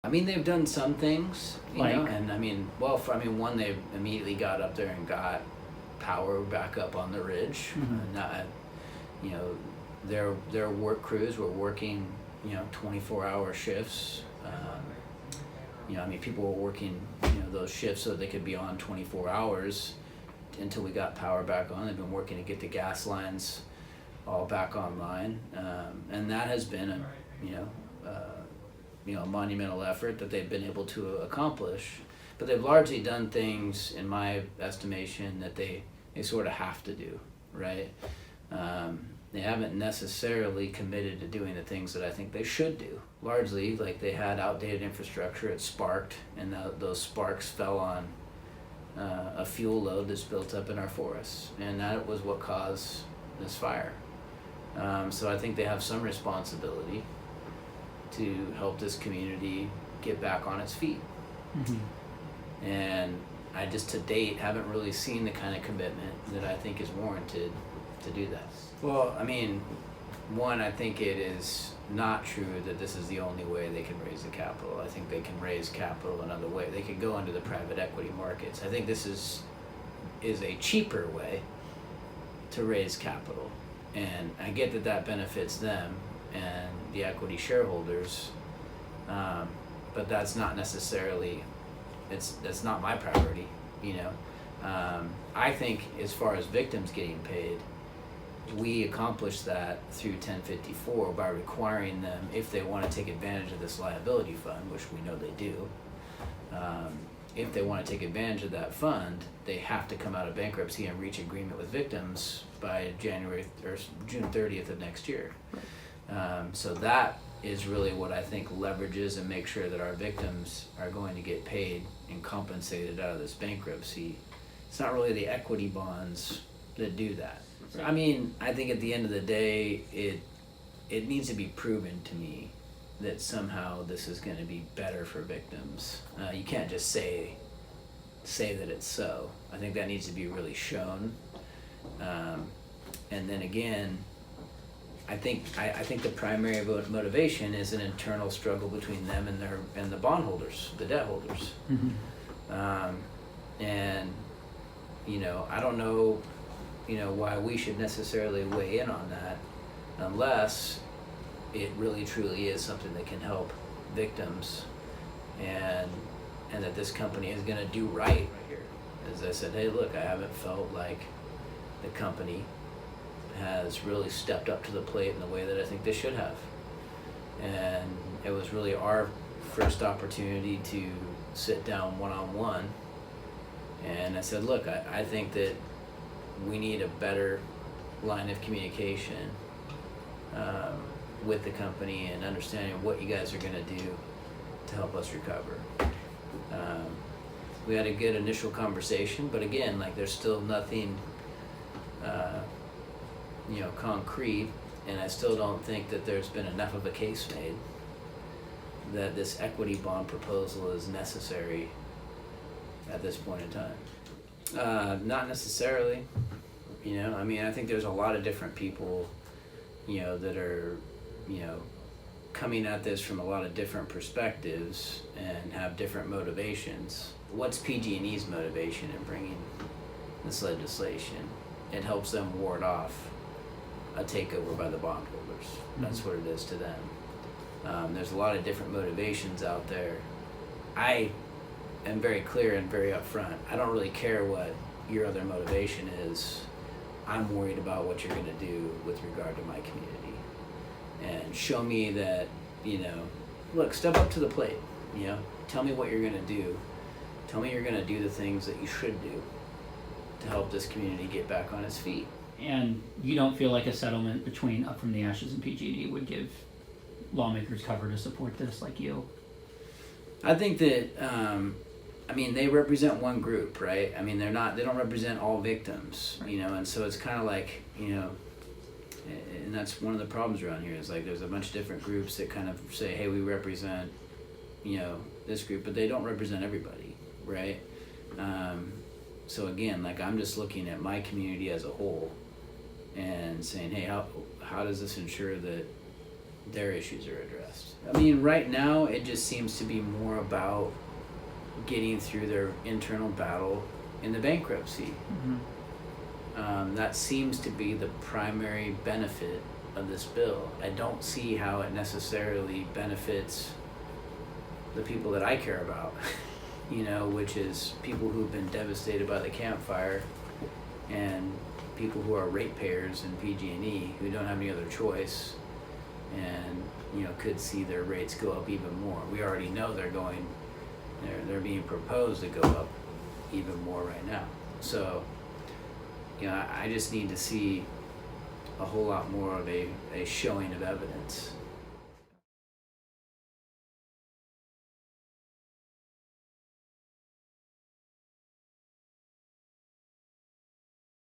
I mean, they've done some things, you Like? know, and I mean, one, they immediately got up there and got power back up on the ridge. Not, you know, their work crews were working, you know, 24-hour shifts. You know, I mean, people were working, you know, those shifts so they could be on 24 hours until we got power back on. They've been working to get the gas lines all back online, and that has been a, a monumental effort that they've been able to accomplish. But they've largely done things, in my estimation, that they sort of have to do, right? They haven't necessarily committed to doing the things that I think they should do. Largely, like, they had outdated infrastructure, it sparked, and those sparks fell on a fuel load that's built up in our forests, and that was what caused this fire. So I think they have some responsibility to help this community get back on its feet. And I just, to date, haven't really seen the kind of commitment that I think is warranted to do that. Well, I mean, one, I think it is not true that this is the only way they can raise the capital. I think they can raise capital another way. They could go into the private equity markets. I think this is a cheaper way to raise capital. And I get that that benefits them and the equity shareholders, but that's not necessarily, that's not my priority, you know. I think as far as victims getting paid, we accomplish that through 1054 by requiring them, if they want to take advantage of this liability fund, which we know they do, if they want to take advantage of that fund, they have to come out of bankruptcy and reach agreement with victims by January or June 30th of next year. So that is really what I think leverages and makes sure that our victims are going to get paid and compensated out of this bankruptcy. It's not really the equity bonds that do that. I mean, I think at the end of the day, it needs to be proven to me that somehow this is going to be better for victims. You can't just say that it's so. I think that needs to be really shown. And then again, I think the primary motivation is an internal struggle between them and the bondholders, the debt holders. And you know, I don't know, you know, why we should necessarily weigh in on that unless it really truly is something that can help victims, and that this company is going to do right here. As I said, hey, look, I haven't felt like the company has really stepped up to the plate in the way that I think they should have. And it was really our first opportunity to sit down one-on-one. And I said, look, I think that we need a better line of communication with the company and understanding what you guys are going to do to help us recover. We had a good initial conversation, but again, like, there's still nothing concrete, and I still don't think that there's been enough of a case made that this equity bond proposal is necessary at this point in time. Not necessarily, you know, I mean, I think there's a lot of different people, you know, that are, you know, coming at this from a lot of different perspectives and have different motivations. What's PG&E's motivation in bringing this legislation? It helps them ward off a takeover by the bondholders. That's what it is to them. There's a lot of different motivations out there. I am very clear and very upfront. I don't really care what your other motivation is. I'm worried about what you're going to do with regard to my community. And show me that, you know, look, step up to the plate, you know, tell me what you're going to do. Tell me you're going to do the things that you should do to help this community get back on its feet. And you don't feel like a settlement between Up From the Ashes and PG&E would give lawmakers cover to support this, like you? I think that, I mean, they represent one group, right? I mean, they don't represent all victims, you know, and so it's kind of like, you know, and that's one of the problems around here is, like, there's a bunch of different groups that kind of say, hey, we represent, you know, this group, but they don't represent everybody, right? So again, like, I'm just looking at my community as a whole and saying, hey, how does this ensure that, their issues are addressed. I mean, right now, it just seems to be more about getting through their internal battle in the bankruptcy. That seems to be the primary benefit of this bill. I don't see how it necessarily benefits the people that I care about, which is people who've been devastated by the campfire and people who are ratepayers in PG&E who don't have any other choice and could see their rates go up even more. We already know they're being proposed to go up even more right now. So I just need to see a whole lot more of a showing of evidence